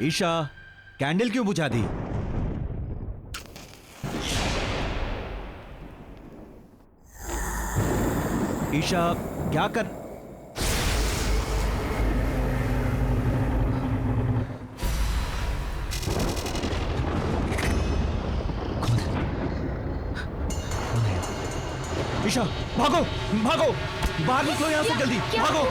Isha, candle क्यों बुझा दी? ईशा, क्या कर? ईशा, भागो भागो, बाहर निकलो यहां से जल्दी, भागो।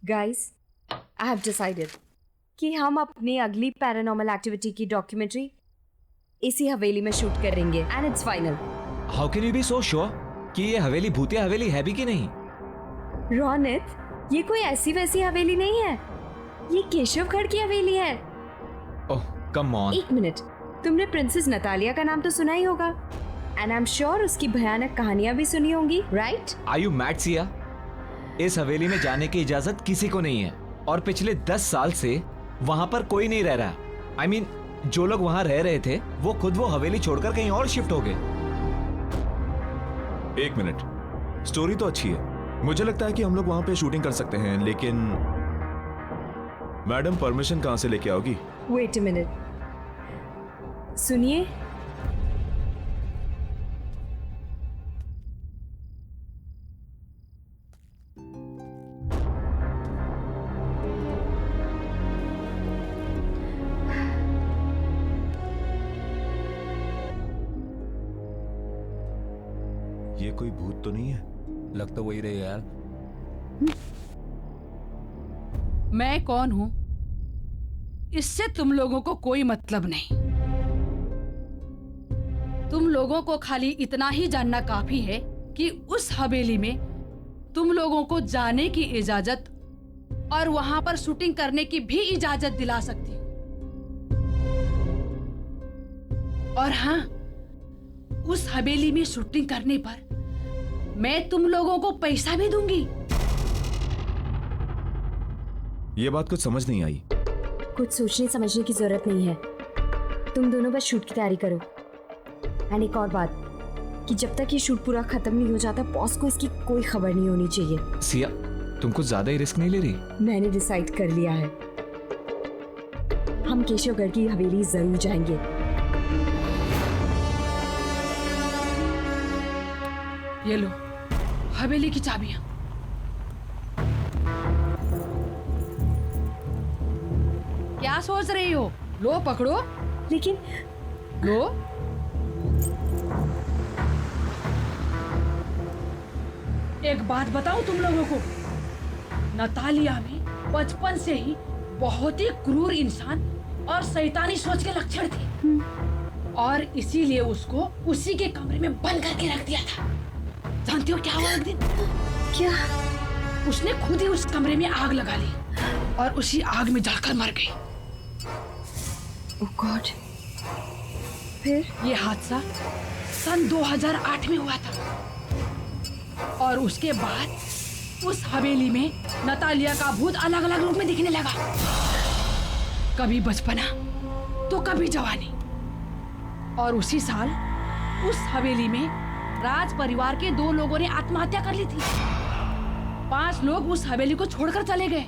Guys, I have decided कि हम अपनी अगली पैरानॉर्मल एक्टिविटी की डॉक्यूमेंट्री इसी हवेली में शूट करेंगे and it's final. How can you be so sure कि ये हवेली भूतिया हवेली है भी कि नहीं? रोनित, ये कोई ऐसी वैसी हवेली नहीं है, ये केशवगढ़ की हवेली है। ओह कम ऑन। एक मिनट, तुमने प्रिंसेस नतालिया का नाम तो सुना ही होगा एंड आई एम श्योर उसकी भयानक कहानियां भी सुनी होंगी, right? Are you mad Siya? इस हवेली में जाने की इजाजत किसी को नहीं है और पिछले 10 साल से वहां पर कोई नहीं रह रहा। I mean, जो लोग वहां रह रहे थे वो खुद वो हवेली छोड़कर कहीं और शिफ्ट हो गए। एक मिनट, स्टोरी तो अच्छी है, मुझे लगता है कि हम लोग वहां पे शूटिंग कर सकते हैं, लेकिन मैडम परमिशन कहां से लेके आओगी? वेट अ मिनट, सुनिए। ये कोई भूत तो नहीं है? लग तो वही रही यार। मैं कौन हूं इससे तुम लोगों को कोई मतलब नहीं। तुम लोगों को खाली इतना ही जानना काफी है कि उस हवेली में तुम लोगों को जाने की इजाजत और वहां पर शूटिंग करने की भी इजाजत दिला सकती हूँ। और हाँ, उस हवेली में शूटिंग करने पर मैं तुम लोगों को पैसा भी दूंगी। ये बात कुछ समझ नहीं आई। कुछ सोचने समझने की जरूरत नहीं है, तुम दोनों बस शूट की तैयारी करो। एंड एक और बात कि जब तक ये शूट पूरा खत्म नहीं हो जाता बॉस को इसकी कोई खबर नहीं होनी चाहिए। सिया, तुम कुछ ज्यादा ही रिस्क नहीं ले रही? मैंने डिसाइड कर लिया है, हम केशवगढ़ की हवेली जरूर जाएंगे। ये लो हवेली की चाबियां। क्या सोच रही हो? लो पकड़ो। लेकिन लो। एक बात बताऊं तुम लोगों को, नतालिया में बचपन से ही बहुत ही क्रूर इंसान और शैतानी सोच के लक्षण थे और इसीलिए उसको उसी के कमरे में बंद करके रख दिया था। जानती हो क्या हुआ एक दिन? क्या? उसने खुद ही उस कमरे में आग लगा ली और उसी आग में जलकर मर गई। ओह गॉड। फिर? ये हादसा सन 2008 में हुआ था और उसके बाद उस हवेली में नतालिया का भूत अलग अलग रूप में दिखने लगा। कभी बचपना तो कभी जवानी। और उसी साल उस हवेली में राज परिवार के 2 लोगों ने आत्महत्या कर ली थी। 5 लोग उस हवेली को छोड़कर चले गए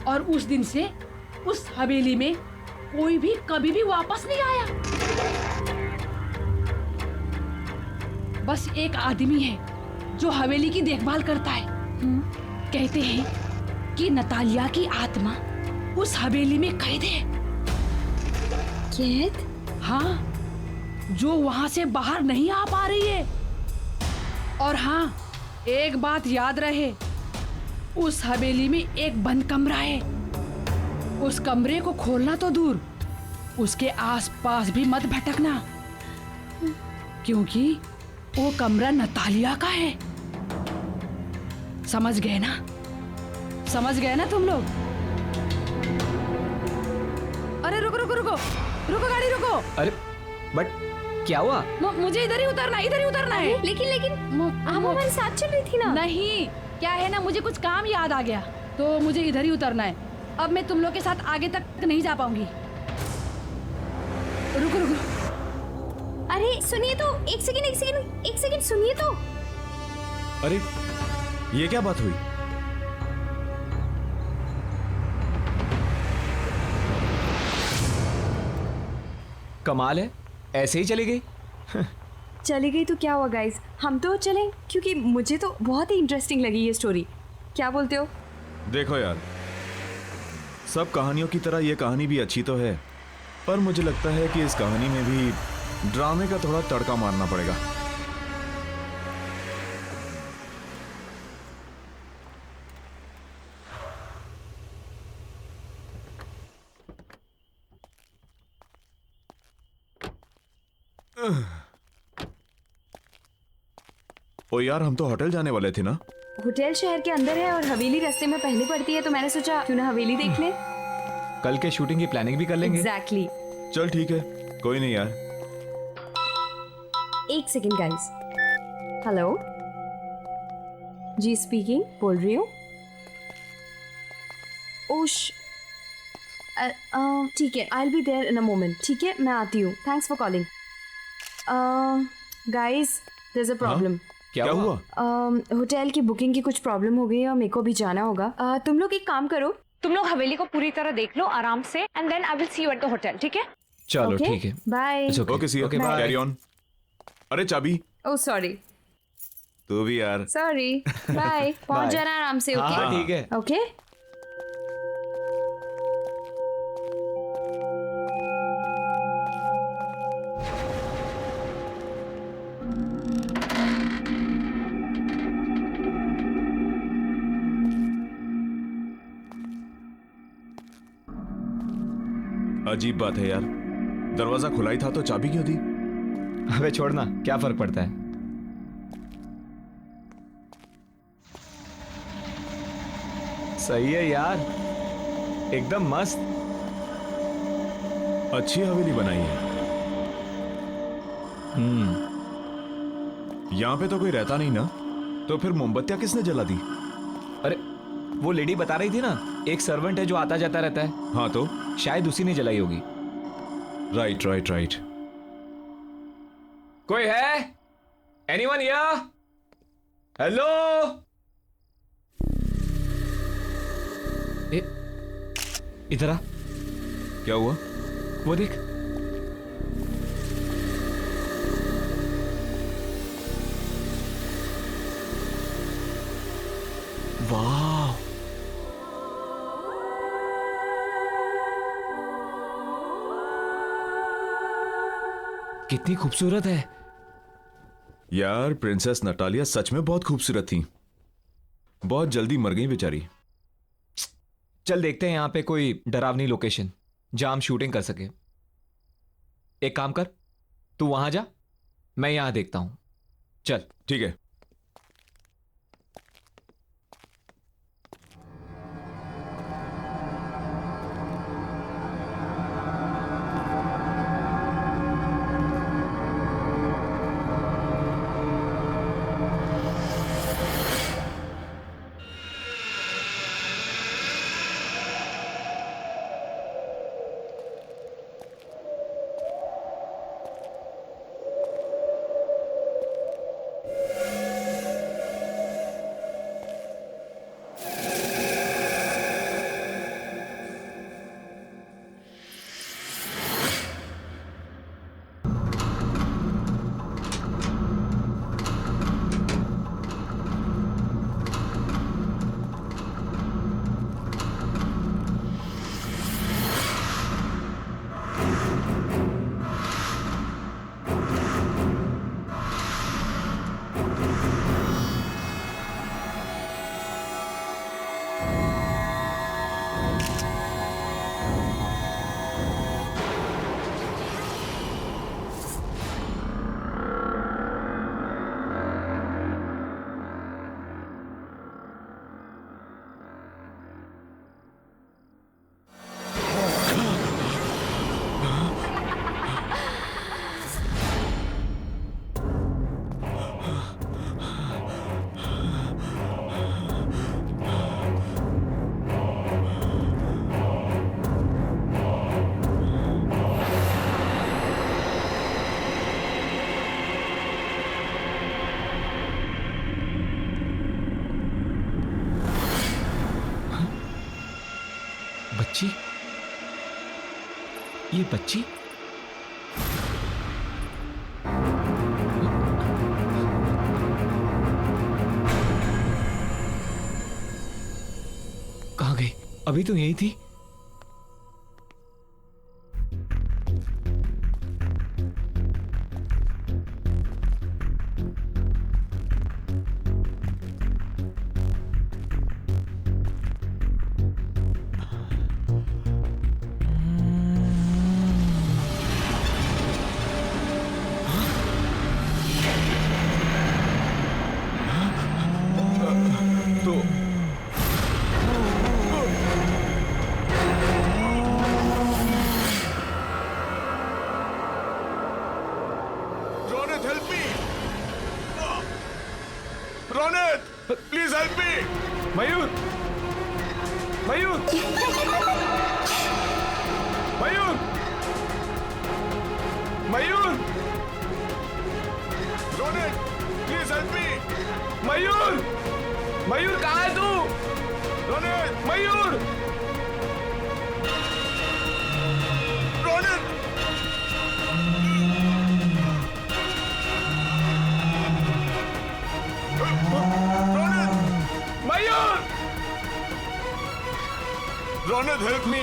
और उस दिन से उस हवेली में कोई भी कभी भी वापस नहीं आया। बस एक आदमी है जो हवेली की देखभाल करता है। कहते हैं कि नतालिया की आत्मा उस हवेली में कैद है। कैद? हाँ, जो वहां से बाहर नहीं आ पा रही है। और हाँ, एक बात याद रहे, उस हवेली में एक बंद कमरा है। उस कमरे को खोलना तो दूर, उसके आसपास भी मत भटकना, क्योंकि वो कमरा नतालिया का है। समझ गए ना? समझ गए ना तुम लोग? अरे रुको रुको रुको रुको, गाड़ी रुको। अरे बट क्या हुआ? मुझे इधर ही उतरना है। लेकिन आप हमारे साथ चल रही थी ना। नहीं, क्या है ना, मुझे कुछ काम याद आ गया तो मुझे इधर ही उतरना है। अब मैं तुम लोग के साथ आगे तक नहीं जा पाऊंगी। रुको रुको। अरे सुनिए तो, एक सेकंड सुनिए तो। अरे ये क्या बात हुई? कमाल है, ऐसे ही चली गई। चली गई तो क्या हुआ गाइस, हम तो चलें, क्योंकि मुझे तो बहुत ही इंटरेस्टिंग लगी ये स्टोरी। क्या बोलते हो? देखो यार, सब कहानियों की तरह ये कहानी भी अच्छी तो है, पर मुझे लगता है कि इस कहानी में भी ड्रामे का थोड़ा तड़का मारना पड़ेगा। ओ यार, हम तो होटल जाने वाले थे ना। होटल शहर के अंदर है और हवेली रास्ते में पहले पड़ती है, तो मैंने सोचा क्यों ना हवेली देख लें। कल के शूटिंग की प्लानिंग भी कर लेंगे। एग्जैक्टली। चल ठीक है, कोई नहीं यार। एक सेकंड गाइस। हेलो जी, स्पीकिंग, बोल रही हूँ। ओश, ठीक है, I will be there in a moment. ठीक है, मैं आती हूँ। Thanks for calling. Guys, there is a problem. क्या हुआ? होटल की बुकिंग की कुछ प्रॉब्लम हो गई है और मेरे को भी जाना होगा। तुम लोग एक काम करो, तुम लोग हवेली को पूरी तरह देख लो आराम से, and then I will see you at the hotel. ठीक है? चलो ठीक है। Bye. Okay see you, Okay, bye. Carry on. अरे चाबी। Oh sorry. तू भी यार। सॉरी। बाय। पहुंच Bye. जाना आराम से। हाँ ओके ठीक है। ओके। अजीब बात है यार, दरवाजा खुला ही था तो चाबी क्यों दी? अबे छोड़ना, क्या फर्क पड़ता है। सही है यार, एकदम मस्त। अच्छी हवेली बनाई है। यहाँ पे तो कोई रहता नहीं ना, तो फिर मोमबत्तियां किसने जला दी? अरे वो लेडी बता रही थी ना, एक सर्वेंट है जो आता जाता रहता है। हाँ तो शायद उसी ने जलाई होगी। Right right right. कोई है? Anyone here? हेलो? इधर आ। क्या हुआ? वो देख। वाह, कितनी खूबसूरत है यार, प्रिंसेस नटालिया सच में बहुत खूबसूरत थी। बहुत जल्दी मर गई बेचारी। चल देखते हैं यहाँ पे कोई डरावनी लोकेशन जहां हम शूटिंग कर सके। एक काम कर, तू वहां जा, मैं यहां देखता हूं। चल। ठीक है। बच्ची, ये बच्ची कहाँ गई? अभी तो यही थी। Please help me. Mayur, Mayur, Mayur, Mayur, Ronit please help me. Mayur, Mayur कहाँ है तू? Ronit, Mayur, Ronit, Mayur, Ronit help me.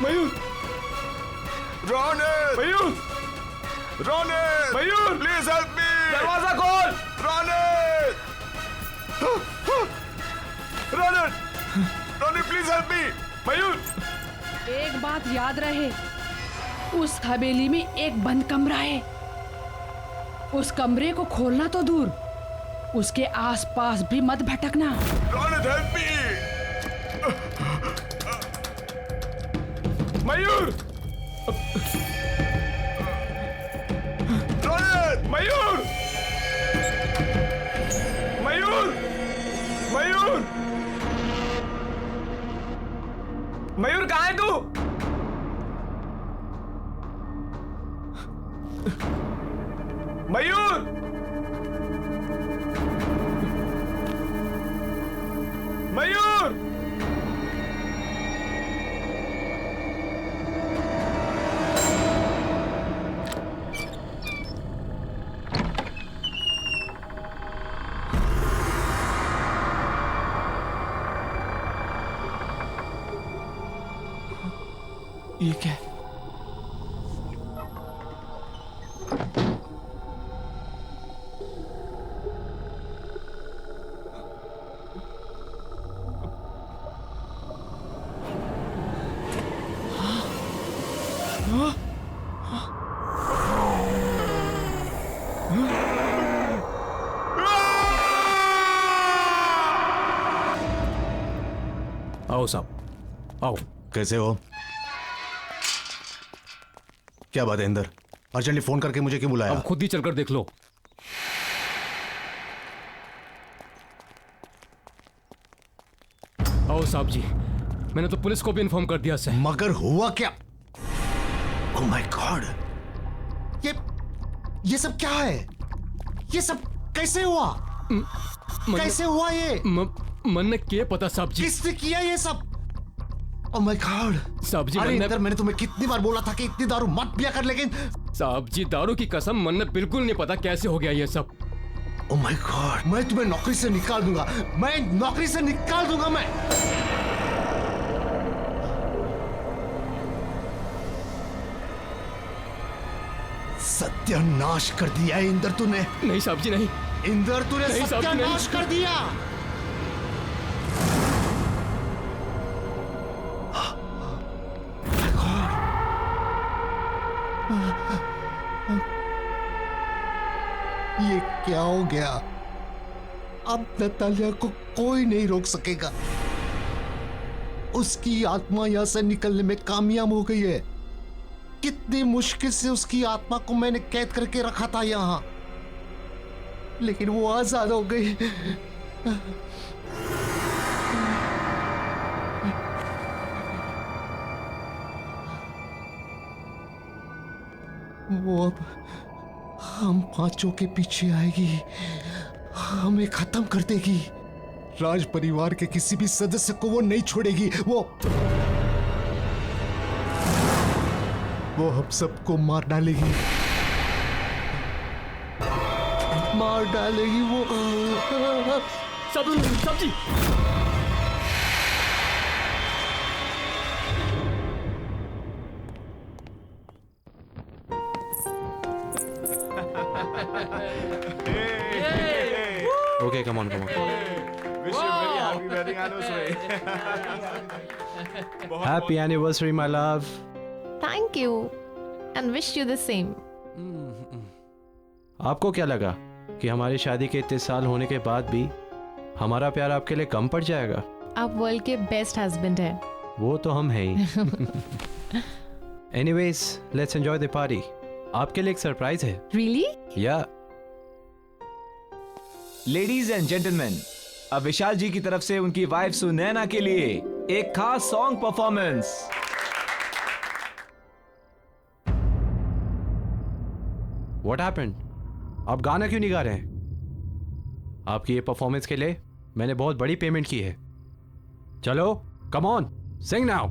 Mayur, Ronit, Mayur, Ronit, Mayur, please help me. दरवाजा खोल। Ronit, Ronit, Ronit please help me. Mayur, एक बात याद रहे, उस हवेली में एक बंद कमरा है। उस कमरे को खोलना तो दूर, उसके आसपास भी मत भटकना। Ronit help me. मयूर, रोनित, मयूर, मयूर, मयूर, मयूर कहाँ है तू? मयूर, मयूर, ये क्या है? आओ साहब, आओ। कैसे हो? क्या बात है इंदर? अर्जेंटली फोन करके मुझे क्यों बुलाया? अब खुद ही चलकर देख लो। आओ साहब जी, मैंने तो पुलिस को भी इन्फॉर्म कर दिया सर। मगर हुआ क्या? ओह माय गॉड, ये सब क्या है? ये सब कैसे हुआ? कैसे हुआ ये? मन ने क्या पता साहब जी? किसने किया ये सब? ओह माय गॉड साहब जी, अरे इंदर, मैंने तुम्हें कितनी बार बोला था कि इतनी दारू मत पिया कर, लेकिन साहब जी दारू की कसम, मन ने बिल्कुल नहीं पता कैसे हो गया ये सब। ओह माय गॉड, मैं तुम्हें नौकरी से निकाल दूंगा, मैं नौकरी से निकाल दूंगा मैं। सत्यानाश कर दिया है इंदर तूने। नहीं साहब जी नहीं। इंदर तूने नहीं साहब जी, सत्यानाश नहीं। कर दिया। ये क्या हो गया? अब नतालिया को कोई नहीं रोक सकेगा। उसकी आत्मा यहां से निकलने में कामयाब हो गई है। कितनी मुश्किल से उसकी आत्मा को मैंने कैद करके रखा था यहां, लेकिन वो आजाद हो गई। वो अब हम पांचों के पीछे आएगी, हमें खत्म कर देगी। राज परिवार के किसी भी सदस्य को वो नहीं छोड़ेगी। वो वो हम सबको मार डालेगी, मार डालेगी वो। सब्जी Okay, come on. Wish you very happy wedding anniversary. Happy anniversary, my love. Thank you and wish you the same. आपको क्या लगा कि हमारी शादी के इतने साल होने के बाद भी हमारा प्यार आपके लिए कम पड़ जाएगा? आप वर्ल्ड के बेस्ट हस्बैंड हैं। वो तो हम हैं ही। Anyways, let's enjoy the party. आपके लिए एक सरप्राइज है। Really? या लेडीज एंड जेंटलमैन, अब विशाल जी की तरफ से उनकी वाइफ सुनैना के लिए एक खास सॉन्ग परफॉर्मेंस। What happened? आप गाना क्यों नहीं गा रहे हैं? आपकी ये परफॉर्मेंस के लिए मैंने बहुत बड़ी पेमेंट की है। चलो, come on, sing now.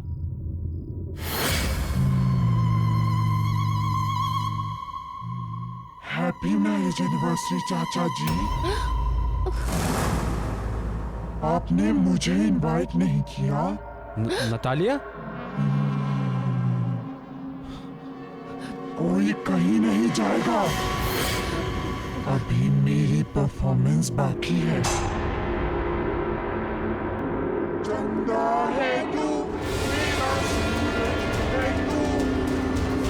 Happy marriage anniversary चाचा जी। आपने मुझे इनवाइट नहीं किया। नतालिया? कोई कहीं नहीं जाएगा, अभी मेरी परफॉर्मेंस बाकी है। चंदा है तू, मेरा सूरज है तू,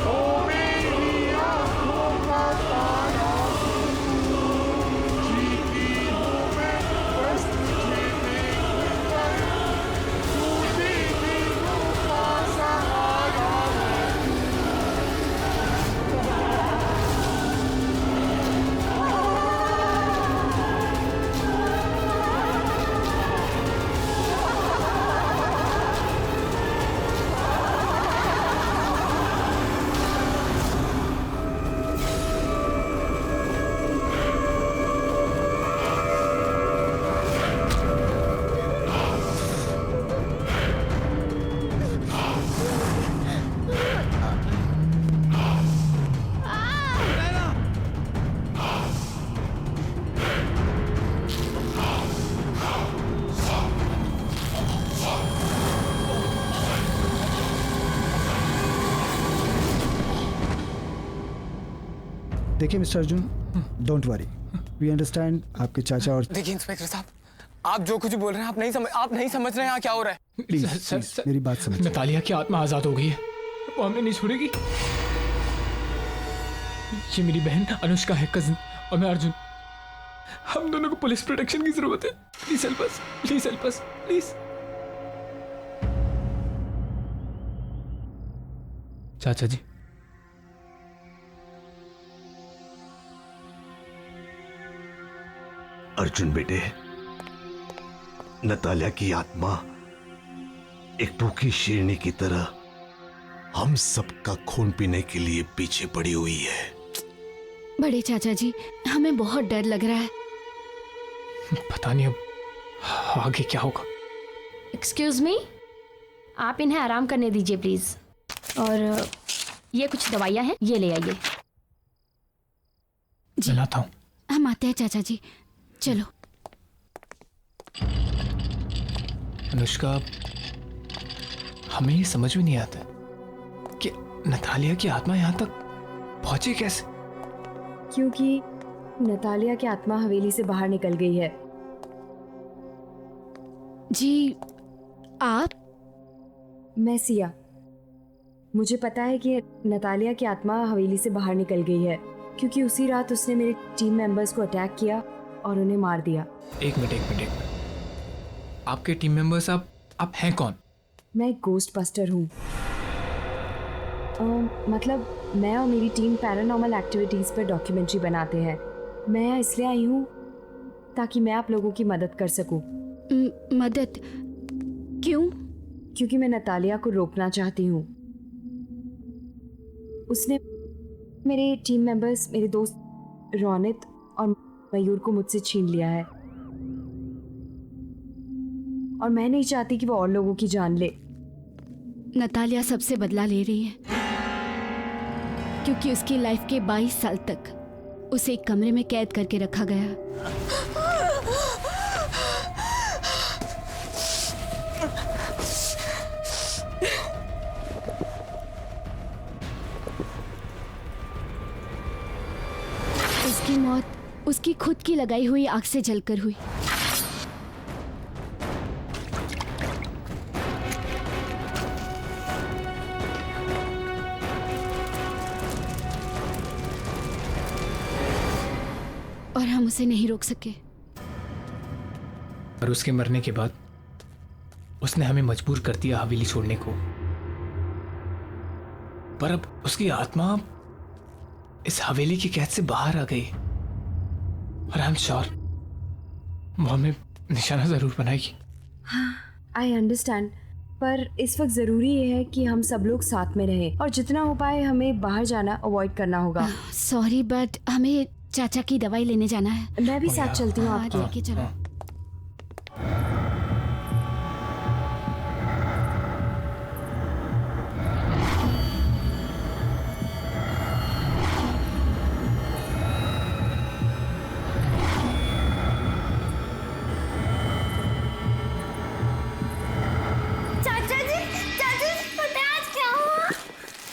ओ मेरी आंखों का तारा तू, जीती हूँ मैं बस तुझे देखकर, तू जीती हूँ का सहारा है। देखिए mister Arjun, don't worry, we understand आपके चाचा और देखिए इंस्पेक्टर साहब, आप जो कुछ बोल रहे हैं आप नहीं समझ रहे हैं यहाँ क्या हो रहा है। प्लीज मेरी बात समझिए। नतालिया की आत्मा आजाद हो गई है, वो हमें नहीं छोड़ेगी। ये मेरी बहन अनुष्का है, कजिन, और मैं अर्जुन। हम दोनों को पुलिस प्रोटेक्शन की जरूरत है। Please help us, please help us, please. चाचा जी, अर्जुन बेटे, नतालिया की आत्मा एक भूखी शेरनी की तरह हम सबका खून पीने के लिए पीछे पड़ी हुई है। बड़े चाचा जी, हमें बहुत डर लग रहा है। पता नहीं अब आगे क्या होगा। एक्सक्यूज मी, आप इन्हें आराम करने दीजिए प्लीज। और ये कुछ दवाइयाँ हैं, ये ले आइए। मैं लाता हूँ। हम आते हैं चाचा जी, चलो। अनुष्का, हमें ये समझ में नहीं आता कि नतालिया की आत्मा यहाँ तक पहुंची कैसे। क्योंकि नतालिया की आत्मा हवेली से बाहर निकल गई है। जी, आप? मैं सिया। मुझे पता है कि नतालिया की आत्मा हवेली से बाहर निकल गई है क्योंकि उसी रात उसने मेरे टीम मेंबर्स को अटैक किया और उन्हें मार दिया। एक मिनट। आपके टीम मेंबर्स आप हैं कौन? मैं एक गोस्ट बस्टर हूँ। मतलब मैं और मेरी टीम पैरानॉर्मल एक्टिविटीज़ पर डॉक्यूमेंट्री बनाते हैं। मैं यहाँ इसलिए आई हूँ ताकि मैं आप लोगों की मदद कर सकूँ। मदद? क्यों? क्योंकि मैं नतालिया को रोकना चाहती हूँ। उसने मेरे टीम मेंबर्स, मेरे दोस्त रोनित और मयूर को मुझसे छीन लिया है और मैं नहीं चाहती कि वो और लोगों की जान ले। नतालिया सबसे बदला ले रही है। क्योंकि उसकी लाइफ के 22 साल तक उसे एक कमरे में कैद करके रखा गया। उसकी मौत उसकी खुद की लगाई हुई आग से जलकर हुई। और हम उसे नहीं रोक सके। और उसके मरने के बाद उसने हमें मजबूर कर दिया हवेली छोड़ने को। पर अब उसकी आत्मा इस हवेली की कैद से बाहर आ गई और आई एम श्योर वो हमें निशाना जरूर बनाएगी। आई अंडरस्टैंड, पर इस वक्त ज़रूरी ये है कि हम सब लोग साथ में रहें और जितना हो पाए हमें बाहर जाना अवॉइड करना होगा। सॉरी बट हमें चाचा की दवाई लेने जाना है। मैं भी साथ चलती हूँ आपके। लेके चलो।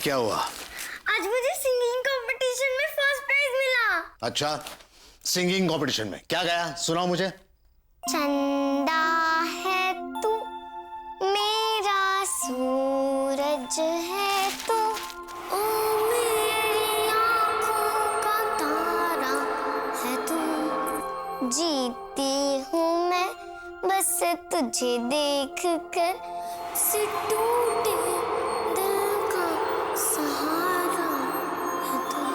क्या हुआ? आज मुझे सिंगिंग कंपटीशन में फर्स्ट प्राइज मिला। अच्छा, सिंगिंग कंपटीशन में क्या गाया? सुनाओ मुझे। चंदा है तू, मेरा सूरज है तू, ओ मेरी आँखों का तारा है तू। जीती हूँ मैं बस तुझे देख कर, से टूटे दिल का सहारा है तू।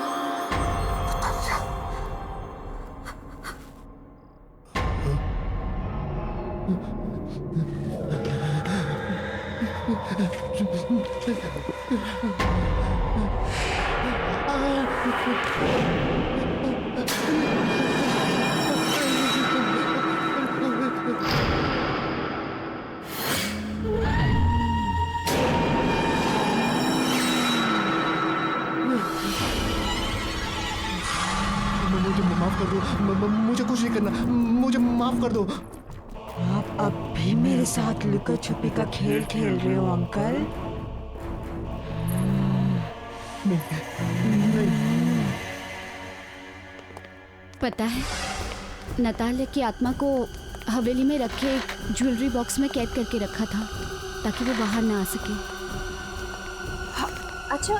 मुझे माफ कर दो, मुझे कुछ नहीं करना, मुझे माफ कर दो। आप अब भी मेरे साथ लुका छुपी का खेल खेल रहे हो अंकल? पता है, नतालिया की आत्मा को हवेली में रखे एक ज्वेलरी बॉक्स में कैद करके रखा था ताकि वो बाहर ना आ सके। अच्छा,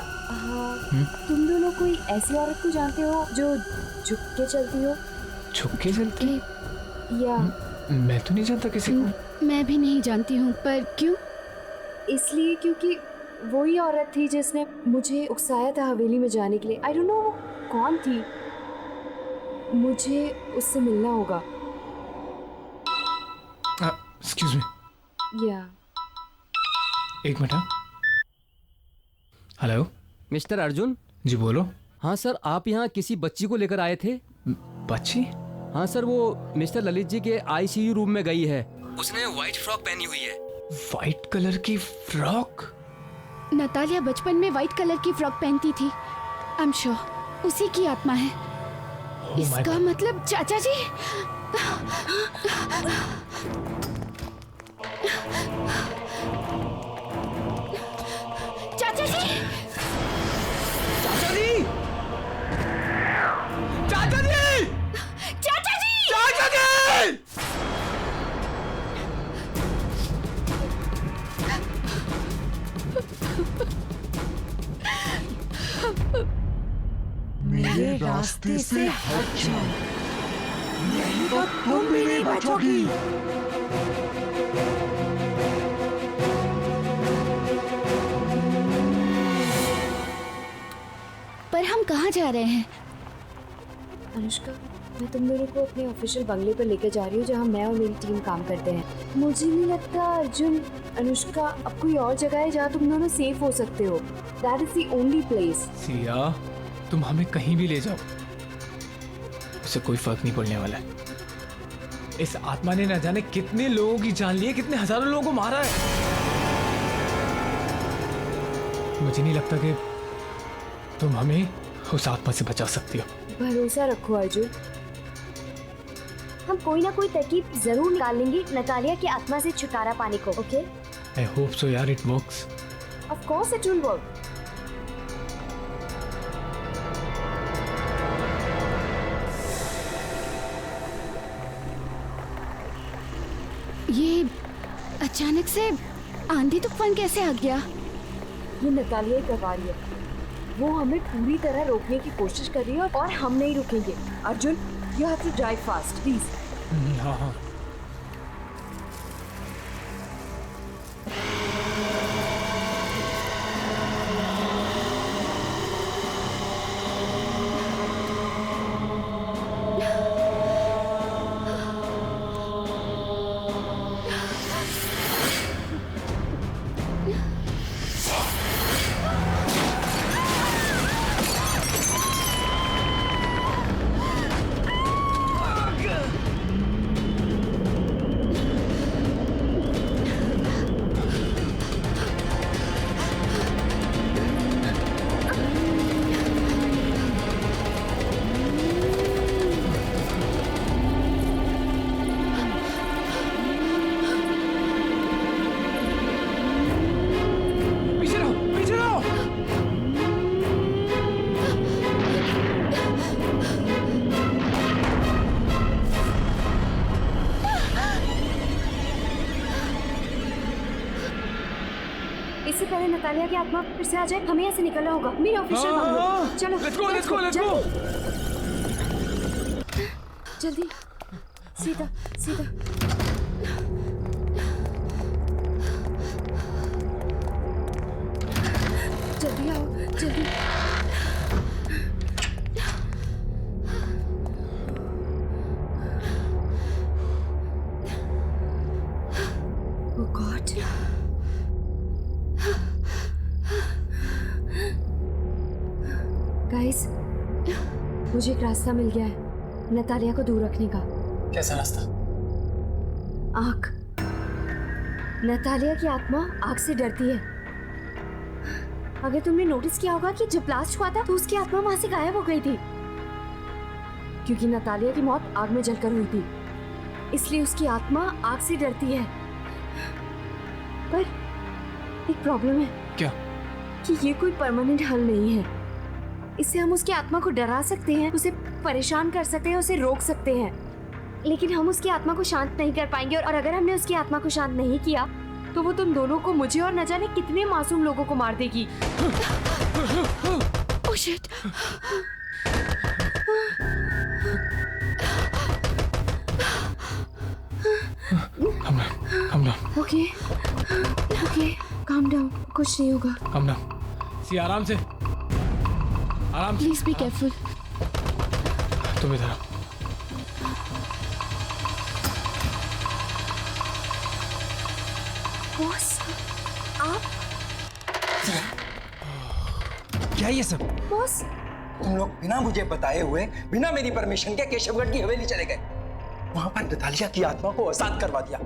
तुम दोनों कोई ऐसी औरत को जानते हो जो झुक के चलती हो? झुक के चलती? या मैं तो नहीं जानता किसी को। मैं भी नहीं जानती हूँ, पर क्यों? इसलिए क्योंकि वही औरत थी जिसने मुझे उकसाया था हवेली में जाने के लिए। आई डोंट नो वो कौन थी। मुझे उससे मिलना होगा। Excuse me. या एक मिनट। Hello mister Arjun. जी बोलो। हाँ सर, आप यहाँ किसी बच्ची को लेकर आए थे। बच्ची? हाँ सर, वो मिस्टर ललित जी के आईसीयू रूम में गई है। उसने व्हाइट फ्रॉक पहनी हुई है। व्हाइट कलर की फ्रॉक? नतालिया बचपन में व्हाइट कलर की फ्रॉक पहनती थी। आई एम श्योर उसी की आत्मा है। इसका मतलब चाचा जी। चाचा जी! चाचा जी! चाचा जी! चाचा जी! चाचा जी! मेरे रास्ते से हट जाओ, नहीं तो तुम भी नहीं बचोगी। पर हम कहाँ जा रहे हैं? अनुष्का, मैं तुम दोनों को अपने ऑफिशियल बंगले पर लेकर जा रही हूँ जहाँ मैं और मेरी टीम काम करते हैं। मुझे नहीं लगता अर्जुन, अनुष्का, अब कोई और जगह है जहाँ तुम दोनों सेफ हो सकते हो। That is the only place. Siya, तुम हमें कहीं भी ले जाओ, उससे कोई फर्क नहीं पड़ने वाला है। इस आत्मा ने न जाने कितने लोगों की जान ली है, कितने हजारों लोगों को मारा है। मुझे नहीं लगता कि तुम हमें उस आत्मा से बचा सकती हो। भरोसा रखो अर्जुन, हम कोई ना कोई तरकीब जरूर निकाल लेंगे नतालिया की आत्मा से छुटकारा पाने को। ओके? आई होप सो यार, it works. Of course it will work. ये अचानक से आंधी तूफान कैसे आ गया? ये नतालिया ही करवा रही है। वो हमें पूरी तरह रोकने की कोशिश कर रही है और हम नहीं रुकेंगे। Arjun, you have to drive fast please. हाँ हाँ। इससे पहले नतालिया की आत्मा फिर से आ जाए, हमें यहाँ से निकलना होगा। मेरे ऑफिशियल बंगलो। चलो let's go, let's go, let's go. जल्दी, सीधा सीधा। जल्दी आओ, जल्दी। Oh God. गाइस, मुझे एक रास्ता मिल गया है नतालिया को दूर रखने का। कैसा रास्ता? आग। नतालिया की आत्मा आग से डरती है। अगर तुमने नोटिस किया होगा कि जब ब्लास्ट हुआ था तो उसकी आत्मा वहां से गायब हो गई थी, क्योंकि नतालिया की मौत आग में जलकर हुई थी, इसलिए उसकी आत्मा आग से डरती है। पर एक प्रॉब्लम है। क्या? कि ये कोई परमानेंट हल नहीं है। इससे हम उसकी आत्मा को डरा सकते हैं, उसे परेशान कर सकते हैं, उसे रोक सकते हैं, लेकिन हम उसकी आत्मा को शांत नहीं कर पाएंगे। और अगर हमने उसकी आत्मा को शांत नहीं किया तो वो तुम दोनों को, मुझे और न जाने कितने मासूम लोगों को मार देगी। Oh shit. Calm down. Okay, calm down, कुछ नहीं होगा। Calm down. सी आराम से, आराम से। Please be careful. तुम इधर आओ। बॉस, आप? क्या ये सब? बॉस, तुम लोग बिना मुझे बताए हुए, बिना मेरी परमिशन के केशवगढ़ की हवेली चले गए। वहां पर नतालिया की आत्मा को आजाद करवा दिया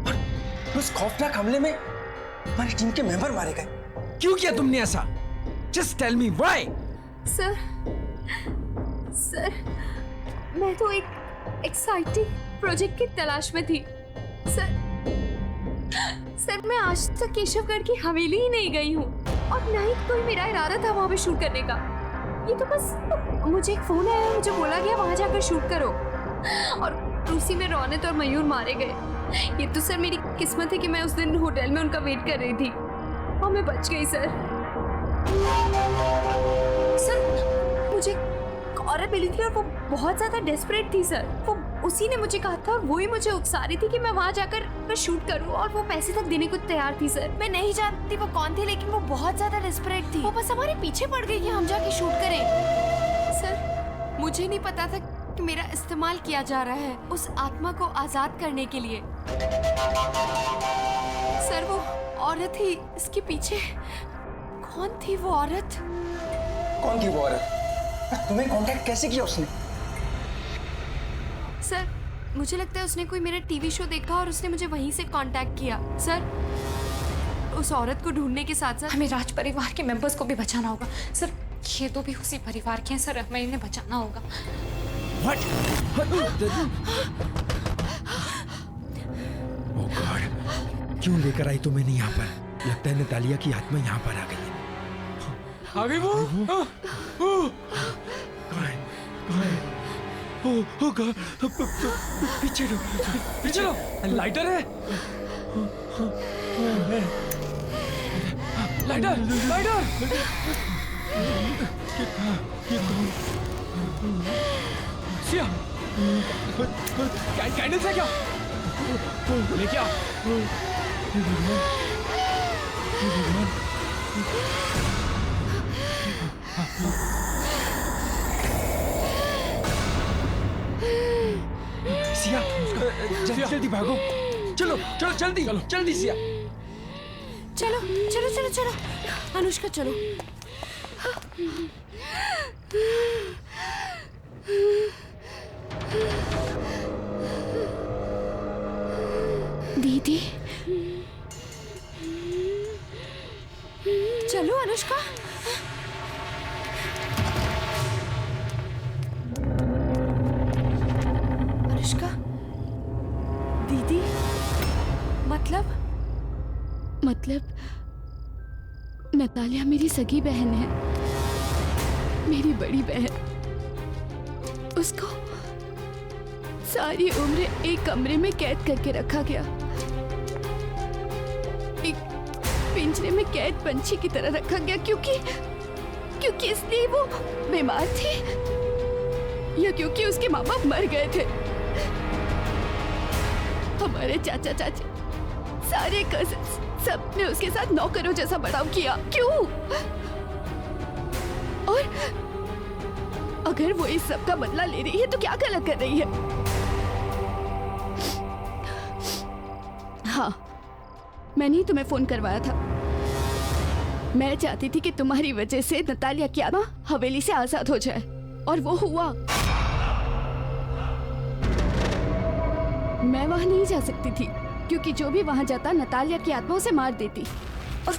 और उस खौफनाक हमले में हमारी टीम के मेंबर मारे गए। क्यों किया तुमने ऐसा? Just tell me why. Sir, मैं तो एक एक्साइटिंग प्रोजेक्ट की तलाश में थी। सर, मैं आज तक केशवगढ़ की हवेली ही नहीं गई हूँ और ना ही कोई मेरा इरादा था वहाँ पे शूट करने का। ये तो बस मुझे एक फोन आया, मुझे बोला गया वहाँ जाकर शूट करो और उसी में रौनक और मयूर मारे गए। ये तो सर मेरी किस्मत है कि मैं उस दिन होटल में उनका वेट कर रही थी और मैं बच गई। सर, मुझे एक औरत मिली थी और वो बहुत ज्यादा डेस्परेट थी सर। वो उसी ने मुझे कहा था और वो ही मुझे उकसा रही थी कि मैं वहां जाकर मैं शूट करूं और वो पैसे तक देने को तैयार थी सर। मैं नहीं जानती वो कौन थी, लेकिन वो बहुत ज्यादा डेस्परेट थी। वो बस हमारे पीछे पड़ गई कि हम जाके शूट करें। सर, मुझे नहीं पता था कि मेरा इस्तेमाल किया जा रहा है उस आत्मा को आजाद करने के लिए। सर, वो औरत ही इसके पीछे। कौन थी वो औरत? कौन थी वो औरत? तुम्हें कांटेक्ट कैसे किया उसने? सर, मुझे लगता है उसने कोई मेरा टीवी शो देखा और उसने मुझे वहीं से कांटेक्ट किया। सर, उस औरत को ढूंढने के साथ साथ हमें राज परिवार के मेंबर्स को भी बचाना होगा सर। ये तो भी उसी परिवार के हैं सर, हमें इन्हें बचाना होगा। ओह गॉड, क्यों लेकर आई तो मैंने यहाँ पर? लगता है नतालिया की आत्मा यहाँ पर आ गई है। आ गई वो? पीछे लो, पीछे लो। लाइटर है? Lighter, lighter. सिया, कैंडल्स है क्या? लेके आ। सिया, जल्दी जल्दी भागो। चलो चलो जल्दी जल्दी सिया। चलो चलो चलो चलो अनुष्का चलो। दीदी चलो अनुष्का। अनुष्का दीदी मतलब नतालिया मेरी सगी बहन है, मेरी बड़ी बहन। उसको सारी उम्र एक कमरे में कैद करके रखा गया, एक पिंजरे में कैद पंछी की तरह रखा गया, क्योंकि इसलिए वो बीमार थी या क्योंकि उसके माँ बाप मर गए थे। हमारे चाचा चाची सारे कजिन्स सबने उसके साथ नौकरों जैसा बर्ताव किया। क्यों? और अगर वो इस सब का बदला ले रही है तो क्या गलत कर रही है? हाँ, मैंने ही तुम्हें फोन करवाया था। मैं चाहती थी कि तुम्हारी वजह से नतालिया की आत्मा हवेली से आजाद हो जाए, और वो हुआ। मैं वहां नहीं जा सकती थी क्योंकि जो भी वहां जाता नतालिया की आत्मा उसे मार देती। और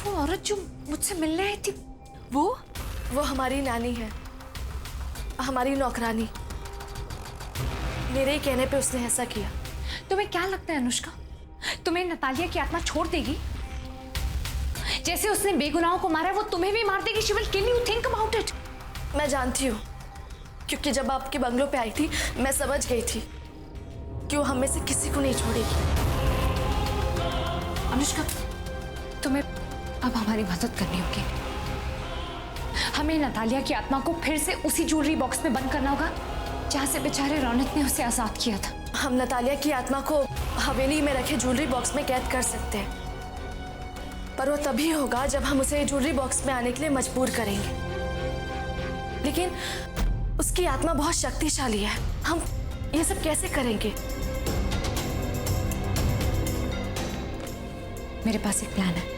वो औरत जो मुझसे मिलने आई थी, वो हमारी नानी है, हमारी नौकरानी। मेरे कहने पे उसने ऐसा किया। तुम्हें क्या लगता है अनुष्का, तुम्हें नतालिया की आत्मा छोड़ देगी? जैसे उसने बेगुनाहों को मारा, वो तुम्हें भी मार देगी। She will kill you, think about it. मैं जानती हूँ, क्योंकि जब आपके बंगलों पे आई थी मैं समझ गई थी कि वो हमें से किसी को नहीं छोड़ेगी। अनुष्का, तुम्हें अब हमारी मदद करनी होगी। हमें नतालिया की आत्मा को फिर से उसी ज्वेलरी बॉक्स में बंद करना होगा जहां से बेचारे रौनक ने उसे आजाद किया था। हम नतालिया की आत्मा को हवेली में रखे ज्वेलरी बॉक्स में कैद कर सकते हैं, पर वो तभी होगा जब हम उसे ज्वेलरी बॉक्स में आने के लिए मजबूर करेंगे। लेकिन उसकी आत्मा बहुत शक्तिशाली है, हम ये सब कैसे करेंगे? मेरे पास एक प्लान है।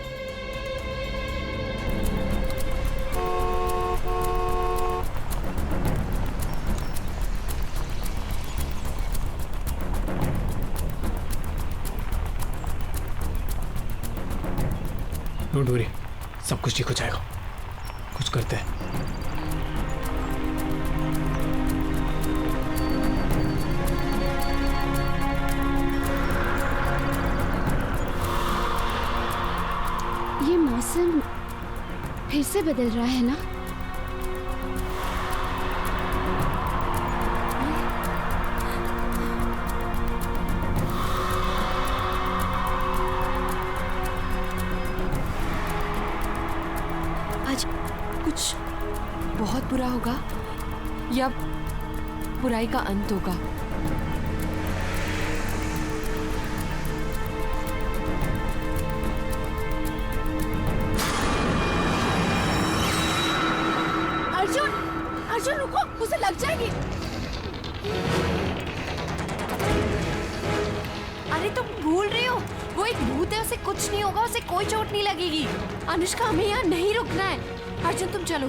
डोंट वरी, सब कुछ ठीक हो जाएगा। कुछ करते हैं। ये मौसम फिर से बदल रहा है ना? आज कुछ बहुत बुरा होगा या बुराई का अंत होगा? अर्जुन रुको, उसे लग जाएगी। अरे तुम भूल रही हो, वो एक भूत है, उसे कुछ नहीं होगा, उसे कोई चोट नहीं लगेगी। अनुष्का, हमें यहाँ नहीं रुकना है। अर्जुन तुम चलो।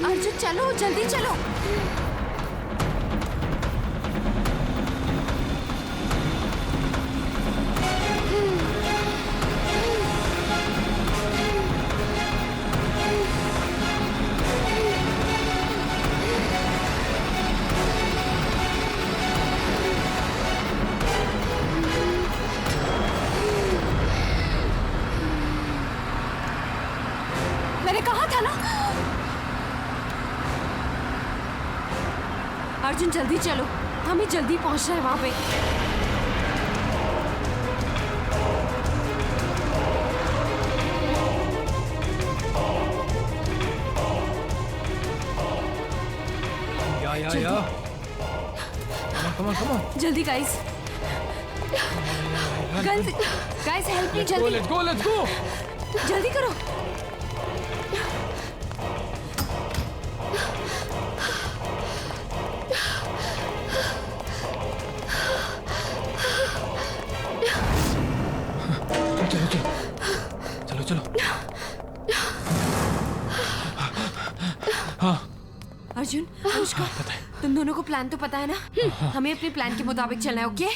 अर्जुन चलो, जल्दी चलो। अर्जुन जल्दी चलो, हमें जल्दी पहुंचना है वहां पे। या come on जल्दी गाइस, गाइस हेल्प मी, जल्दी let's go जल्दी करो। चलो हाँ अर्जुन, अनुष्का, तुम दोनों को प्लान तो पता है ना? हमें अपने प्लान के मुताबिक चलना है, okay?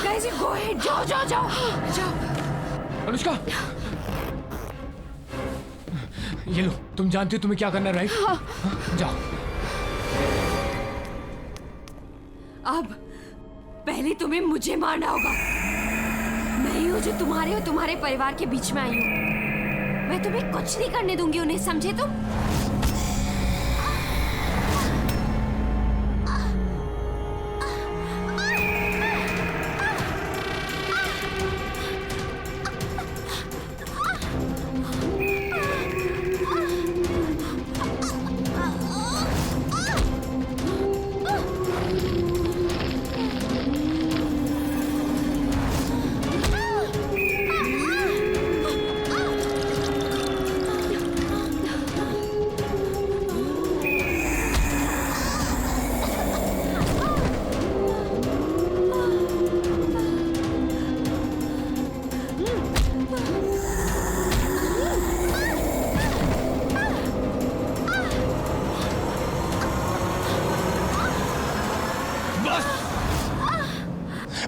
Guys, you go ahead, जाओ। अनुष्का, ये लो, तुम जानती हो तुम्हें क्या करना है, राइट? जाओ। अब पहले तुम्हें मुझे मारना होगा। मैं ही हूँ जो तुम्हारे और तुम्हारे परिवार के बीच में आई हूँ। मैं तुम्हें कुछ नहीं करने दूंगी उन्हें, समझे तुम?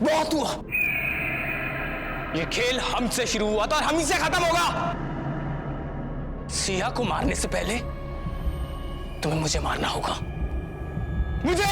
बहुत हुआ। ये खेल हमसे शुरू हुआ था और हम ही से खत्म होगा। सिया को मारने से पहले तुम्हें मुझे मारना होगा। मुझे